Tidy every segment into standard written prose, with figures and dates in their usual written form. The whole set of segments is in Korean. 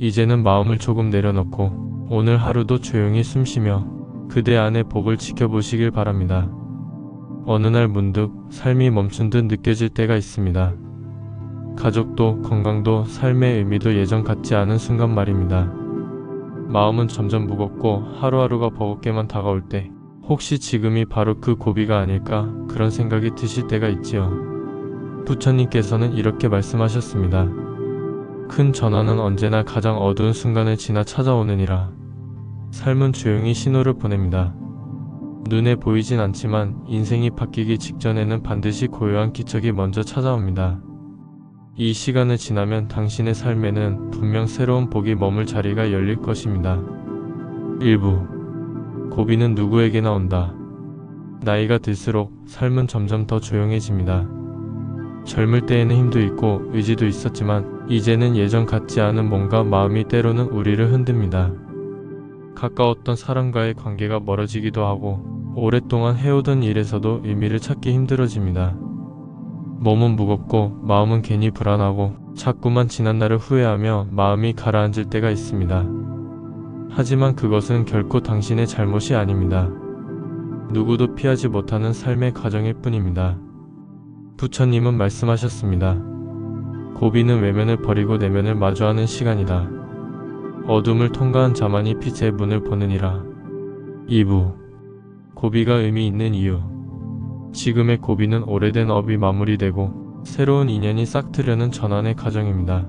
이제는 마음을 조금 내려놓고 오늘 하루도 조용히 숨쉬며 그대 안의 복을 지켜보시길 바랍니다. 어느 날 문득 삶이 멈춘 듯 느껴질 때가 있습니다. 가족도 건강도 삶의 의미도 예전 같지 않은 순간 말입니다. 마음은 점점 무겁고 하루하루가 버겁게만 다가올 때 혹시 지금이 바로 그 고비가 아닐까 그런 생각이 드실 때가 있지요. 부처님께서는 이렇게 말씀하셨습니다. 큰 전환은 언제나 가장 어두운 순간을 지나 찾아오느니라. 삶은 조용히 신호를 보냅니다. 눈에 보이진 않지만 인생이 바뀌기 직전에는 반드시 고요한 기척이 먼저 찾아옵니다. 이 시간을 지나면 당신의 삶에는 분명 새로운 복이 머물 자리가 열릴 것입니다. 일부 고비는 누구에게나 온다. 나이가 들수록 삶은 점점 더 조용해집니다. 젊을 때에는 힘도 있고 의지도 있었지만 이제는 예전 같지 않은 뭔가 마음이 때로는 우리를 흔듭니다. 가까웠던 사람과의 관계가 멀어지기도 하고 오랫동안 해오던 일에서도 의미를 찾기 힘들어집니다. 몸은 무겁고 마음은 괜히 불안하고 자꾸만 지난 날을 후회하며 마음이 가라앉을 때가 있습니다. 하지만 그것은 결코 당신의 잘못이 아닙니다. 누구도 피하지 못하는 삶의 과정일 뿐입니다. 부처님은 말씀하셨습니다. 고비는 외면을 버리고 내면을 마주하는 시간이다. 어둠을 통과한 자만이 빛의 문을 보느니라. 2부 고비가 의미 있는 이유. 지금의 고비는 오래된 업이 마무리되고 새로운 인연이 싹트려는 전환의 과정입니다.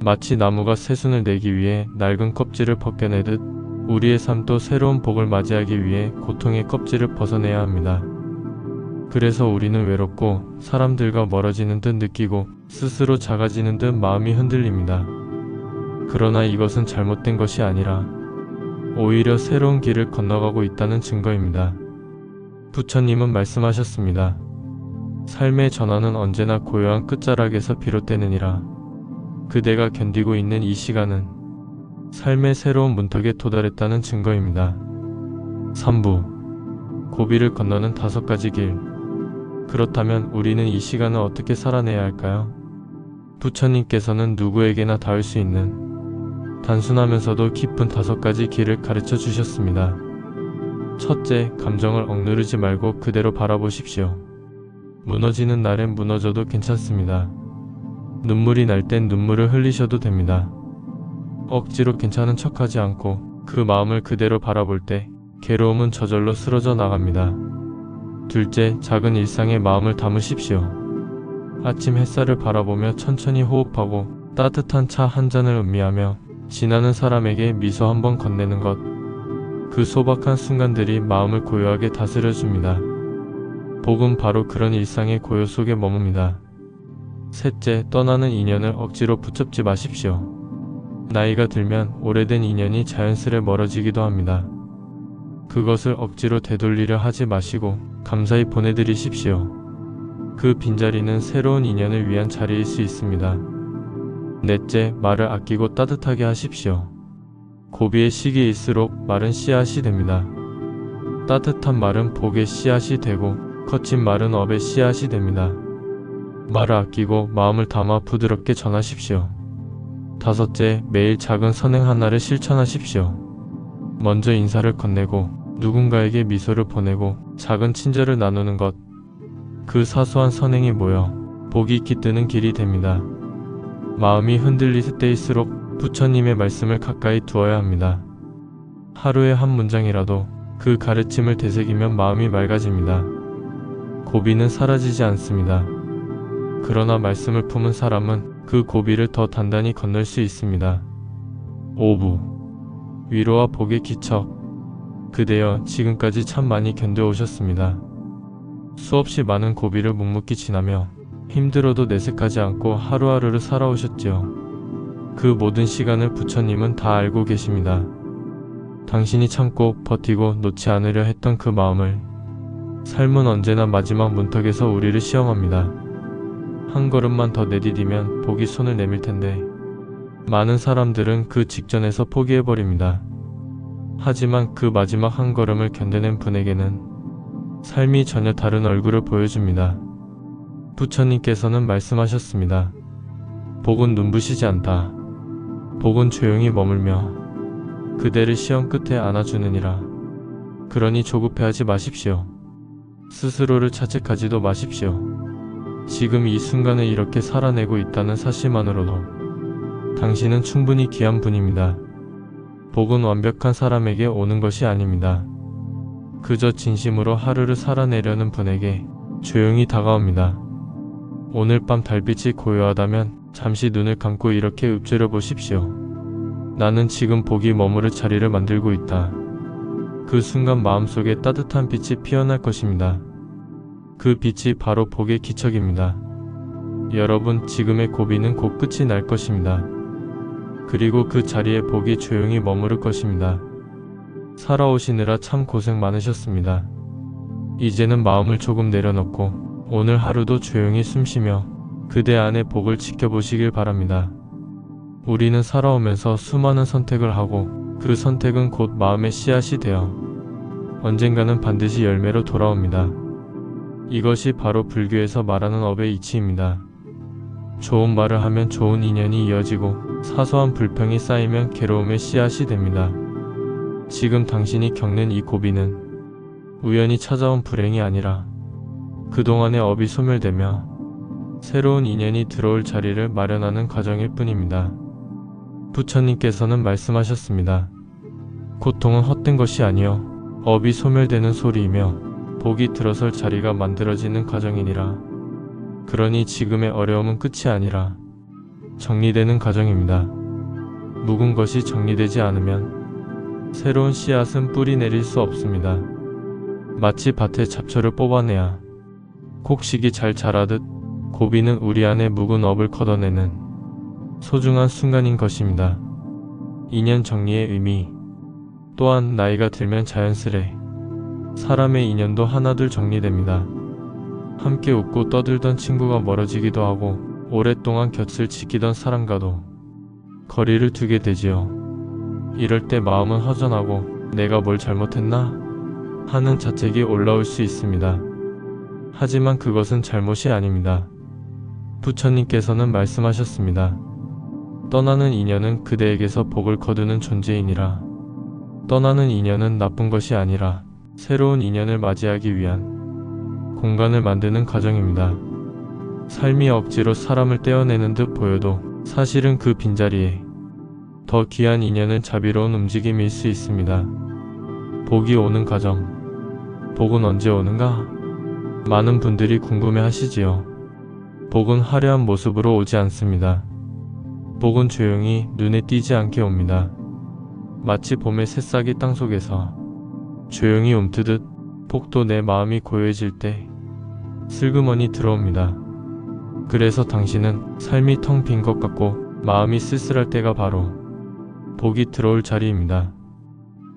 마치 나무가 새순을 내기 위해 낡은 껍질을 벗겨내듯 우리의 삶도 새로운 복을 맞이하기 위해 고통의 껍질을 벗어내야 합니다. 그래서 우리는 외롭고 사람들과 멀어지는 듯 느끼고 스스로 작아지는 듯 마음이 흔들립니다. 그러나 이것은 잘못된 것이 아니라 오히려 새로운 길을 건너가고 있다는 증거입니다. 부처님은 말씀하셨습니다. 삶의 전환은 언제나 고요한 끝자락에서 비롯되느니라. 그대가 견디고 있는 이 시간은 삶의 새로운 문턱에 도달했다는 증거입니다. 3부 고비를 건너는 5가지 길. 그렇다면 우리는 이 시간을 어떻게 살아내야 할까요? 부처님께서는 누구에게나 닿을 수 있는 단순하면서도 깊은 5가지 길을 가르쳐 주셨습니다. 첫째, 감정을 억누르지 말고 그대로 바라보십시오. 무너지는 날엔 무너져도 괜찮습니다. 눈물이 날 땐 눈물을 흘리셔도 됩니다. 억지로 괜찮은 척하지 않고 그 마음을 그대로 바라볼 때 괴로움은 저절로 쓰러져 나갑니다. 둘째, 작은 일상에 마음을 담으십시오. 아침 햇살을 바라보며 천천히 호흡하고 따뜻한 차 한 잔을 음미하며 지나는 사람에게 미소 한번 건네는 것. 그 소박한 순간들이 마음을 고요하게 다스려줍니다. 복은 바로 그런 일상의 고요 속에 머뭅니다. 셋째, 떠나는 인연을 억지로 붙잡지 마십시오. 나이가 들면 오래된 인연이 자연스레 멀어지기도 합니다. 그것을 억지로 되돌리려 하지 마시고 감사히 보내드리십시오. 그 빈자리는 새로운 인연을 위한 자리일 수 있습니다. 넷째, 말을 아끼고 따뜻하게 하십시오. 고비의 시기일수록 말은 씨앗이 됩니다. 따뜻한 말은 복의 씨앗이 되고 거친 말은 업의 씨앗이 됩니다. 말을 아끼고 마음을 담아 부드럽게 전하십시오. 다섯째, 매일 작은 선행 하나를 실천하십시오. 먼저 인사를 건네고 누군가에게 미소를 보내고 작은 친절을 나누는 것. 그 사소한 선행이 모여 복이 깃드는 길이 됩니다. 마음이 흔들릴 때일수록 부처님의 말씀을 가까이 두어야 합니다. 하루에 한 문장이라도 그 가르침을 되새기면 마음이 맑아집니다. 고비는 사라지지 않습니다. 그러나 말씀을 품은 사람은 그 고비를 더 단단히 건널 수 있습니다. 5부 위로와 복의 기척. 그대여 지금까지 참 많이 견뎌오셨습니다. 수없이 많은 고비를 묵묵히 지나며 힘들어도 내색하지 않고 하루하루를 살아오셨지요. 그 모든 시간을 부처님은 다 알고 계십니다. 당신이 참고 버티고 놓지 않으려 했던 그 마음을. 삶은 언제나 마지막 문턱에서 우리를 시험합니다. 한 걸음만 더 내디디면 복이 손을 내밀 텐데 많은 사람들은 그 직전에서 포기해버립니다. 하지만 그 마지막 한 걸음을 견뎌낸 분에게는 삶이 전혀 다른 얼굴을 보여줍니다. 부처님께서는 말씀하셨습니다. 복은 눈부시지 않다. 복은 조용히 머물며 그대를 시험 끝에 안아주느니라. 그러니 조급해하지 마십시오. 스스로를 자책하지도 마십시오. 지금 이 순간을 이렇게 살아내고 있다는 사실만으로도 당신은 충분히 귀한 분입니다. 복은 완벽한 사람에게 오는 것이 아닙니다. 그저 진심으로 하루를 살아내려는 분에게 조용히 다가옵니다. 오늘 밤 달빛이 고요하다면 잠시 눈을 감고 이렇게 읊조려 보십시오. 나는 지금 복이 머무를 자리를 만들고 있다. 그 순간 마음속에 따뜻한 빛이 피어날 것입니다. 그 빛이 바로 복의 기척입니다. 여러분, 지금의 고비는 곧 끝이 날 것입니다. 그리고 그 자리에 복이 조용히 머무를 것입니다. 살아오시느라 참 고생 많으셨습니다. 이제는 마음을 조금 내려놓고 오늘 하루도 조용히 숨쉬며 그대 안의 복을 지켜보시길 바랍니다. 우리는 살아오면서 수많은 선택을 하고 그 선택은 곧 마음의 씨앗이 되어 언젠가는 반드시 열매로 돌아옵니다. 이것이 바로 불교에서 말하는 업의 이치입니다. 좋은 말을 하면 좋은 인연이 이어지고 사소한 불평이 쌓이면 괴로움의 씨앗이 됩니다. 지금 당신이 겪는 이 고비는 우연히 찾아온 불행이 아니라 그동안의 업이 소멸되며 새로운 인연이 들어올 자리를 마련하는 과정일 뿐입니다. 부처님께서는 말씀하셨습니다. 고통은 헛된 것이 아니요 업이 소멸되는 소리이며 복이 들어설 자리가 만들어지는 과정이니라. 그러니 지금의 어려움은 끝이 아니라 정리되는 과정입니다. 묵은 것이 정리되지 않으면 새로운 씨앗은 뿌리 내릴 수 없습니다. 마치 밭에 잡초를 뽑아내야 곡식이 잘 자라듯 고비는 우리 안에 묵은 업을 걷어내는 소중한 순간인 것입니다. 인연 정리의 의미 또한 나이가 들면 자연스레 사람의 인연도 하나둘 정리됩니다. 함께 웃고 떠들던 친구가 멀어지기도 하고 오랫동안 곁을 지키던 사람과도 거리를 두게 되지요. 이럴 때 마음은 허전하고 내가 뭘 잘못했나 하는 자책이 올라올 수 있습니다. 하지만 그것은 잘못이 아닙니다. 부처님께서는 말씀하셨습니다. 떠나는 인연은 그대에게서 복을 거두는 존재이니라. 떠나는 인연은 나쁜 것이 아니라 새로운 인연을 맞이하기 위한 공간을 만드는 과정입니다. 삶이 억지로 사람을 떼어내는 듯 보여도 사실은 그 빈자리에 더 귀한 인연은 자비로운 움직임일 수 있습니다. 복이 오는 과정. 복은 언제 오는가? 많은 분들이 궁금해 하시지요. 복은 화려한 모습으로 오지 않습니다. 복은 조용히 눈에 띄지 않게 옵니다. 마치 봄의 새싹이 땅속에서 조용히 움트듯 복도 내 마음이 고요해질 때 슬그머니 들어옵니다. 그래서 당신은 삶이 텅 빈 것 같고 마음이 쓸쓸할 때가 바로 복이 들어올 자리입니다.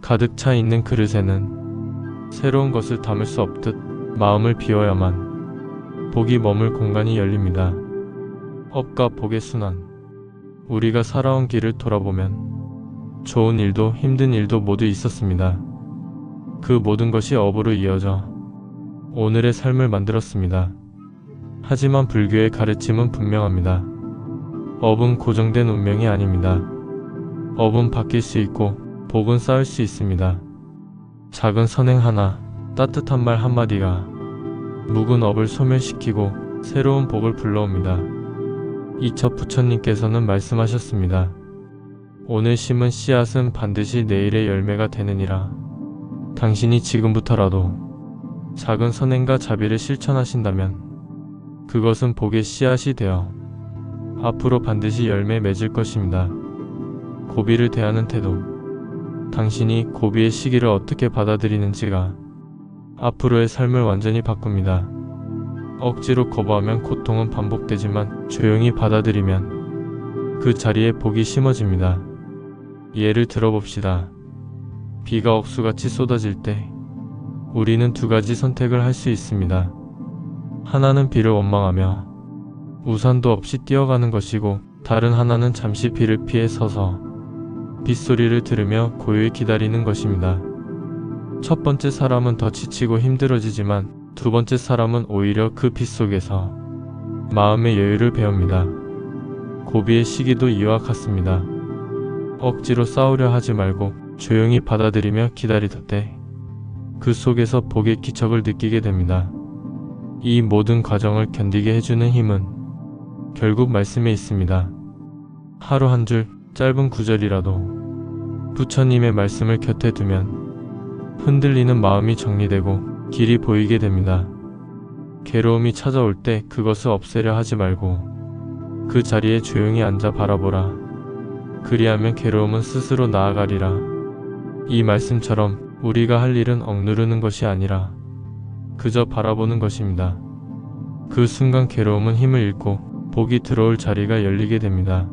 가득 차 있는 그릇에는 새로운 것을 담을 수 없듯 마음을 비워야만 복이 머물 공간이 열립니다. 업과 복의 순환. 우리가 살아온 길을 돌아보면 좋은 일도 힘든 일도 모두 있었습니다. 그 모든 것이 업으로 이어져 오늘의 삶을 만들었습니다. 하지만 불교의 가르침은 분명합니다. 업은 고정된 운명이 아닙니다. 업은 바뀔 수 있고 복은 쌓일 수 있습니다. 작은 선행 하나, 따뜻한 말 한마디가 묵은 업을 소멸시키고 새로운 복을 불러옵니다. 이첩 부처님께서는 말씀하셨습니다. 오늘 심은 씨앗은 반드시 내일의 열매가 되느니라. 당신이 지금부터라도 작은 선행과 자비를 실천하신다면 그것은 복의 씨앗이 되어 앞으로 반드시 열매 맺을 것입니다. 고비를 대하는 태도. 당신이 고비의 시기를 어떻게 받아들이는지가 앞으로의 삶을 완전히 바꿉니다. 억지로 거부하면 고통은 반복되지만 조용히 받아들이면 그 자리에 복이 심어집니다. 예를 들어봅시다. 비가 억수같이 쏟아질 때 우리는 두 가지 선택을 할 수 있습니다. 하나는 비를 원망하며 우산도 없이 뛰어가는 것이고 다른 하나는 잠시 비를 피해 서서 빗소리를 들으며 고요히 기다리는 것입니다. 첫 번째 사람은 더 지치고 힘들어지지만 두 번째 사람은 오히려 그 빗 속에서 마음의 여유를 배웁니다. 고비의 시기도 이와 같습니다. 억지로 싸우려 하지 말고 조용히 받아들이며 기다리던 때 그 속에서 복의 기척을 느끼게 됩니다. 이 모든 과정을 견디게 해주는 힘은 결국 말씀에 있습니다. 하루 한 줄 짧은 구절이라도 부처님의 말씀을 곁에 두면 흔들리는 마음이 정리되고 길이 보이게 됩니다. 괴로움이 찾아올 때 그것을 없애려 하지 말고 그 자리에 조용히 앉아 바라보라. 그리하면 괴로움은 스스로 나아가리라. 이 말씀처럼 우리가 할 일은 억누르는 것이 아니라 그저 바라보는 것입니다. 그 순간 괴로움은 힘을 잃고 복이 들어올 자리가 열리게 됩니다.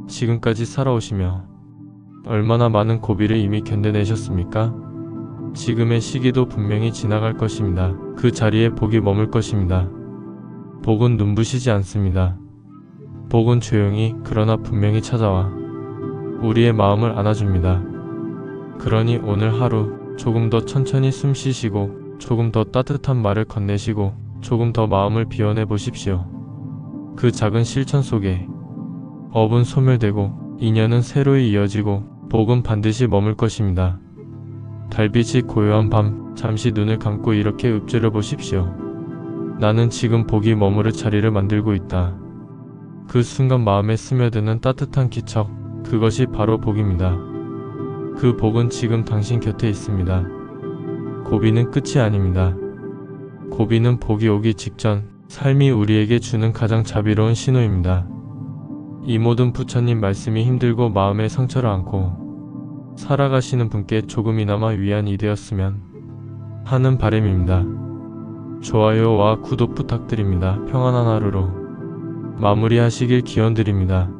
지금까지 살아오시며 얼마나 많은 고비를 이미 견뎌내셨습니까? 지금의 시기도 분명히 지나갈 것입니다. 그 자리에 복이 머물 것입니다. 복은 눈부시지 않습니다. 복은 조용히 그러나 분명히 찾아와 우리의 마음을 안아줍니다. 그러니 오늘 하루 조금 더 천천히 숨 쉬시고 조금 더 따뜻한 말을 건네시고 조금 더 마음을 비워내 보십시오. 그 작은 실천 속에 업은 소멸되고 인연은 새로이 이어지고 복은 반드시 머물 것입니다. 달빛이 고요한 밤 잠시 눈을 감고 이렇게 읊조려 보십시오. 나는 지금 복이 머무를 자리를 만들고 있다. 그 순간 마음에 스며드는 따뜻한 기척, 그것이 바로 복입니다. 그 복은 지금 당신 곁에 있습니다. 고비는 끝이 아닙니다. 고비는 복이 오기 직전 삶이 우리에게 주는 가장 자비로운 신호입니다. 이 모든 부처님 말씀이 힘들고 마음에 상처를 안고 살아가시는 분께 조금이나마 위안이 되었으면 하는 바람입니다. 좋아요와 구독 부탁드립니다. 평안한 하루로 마무리하시길 기원드립니다.